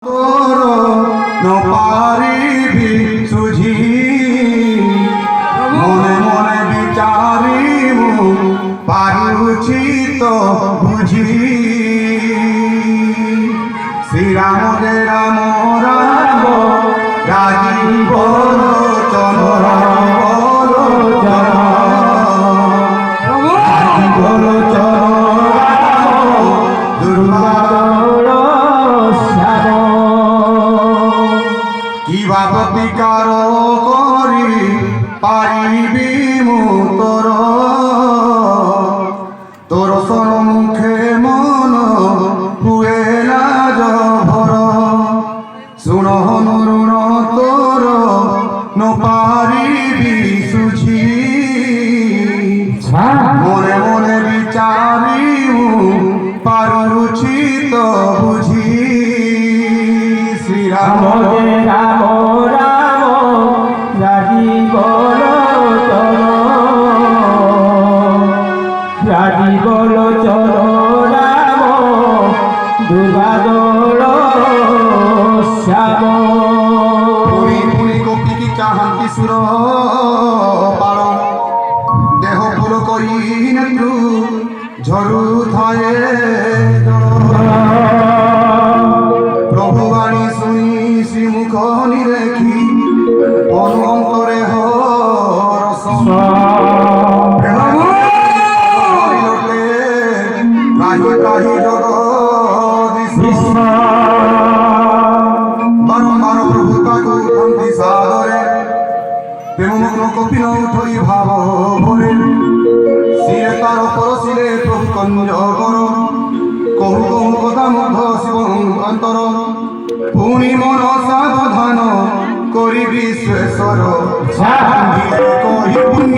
তোর নপারিবি সুঝি মনে মনে বিচারিবু পারুছি তো বুঝি শ্রীরাম রে রাম রাম রাজীব লোচন রাম লোচন রাজীব লোচন দুর্গা কিবা প্রতিকার করি পারিবি মু তোর সম্মুখে মন হুয়ে লাজ ভর শুণ নুরুণ তোর নপারিবি সুঝি মনে মনে বিচারিবু পারুছি তো বুঝি শ্রীরাম রাম রাম রাজীব লোচন রাম দুর্গাদোল শ্যাম পুরি পুরি গোপী কি চাহান্তি সুর পাଳ দেহ ফুল করি নেত্রু ঝরু থায়ে প্রভু বাণী শুনি শ্রীমুখ নিরেখি অনু অন্তরে হরস কাহি কাহি জগদীশ বারম্বার প্রভু তাকু কান্তি সাদরে প্রেমমগ্ন কপিল উঠই ভাব ভরে শিরে তার পরশিলে প্রভু কঞ্জ কর কহু কহু কথা মুগ্ধ শিব অন্তর পুনি মন সাবধান করি বিশ্বেশ্বর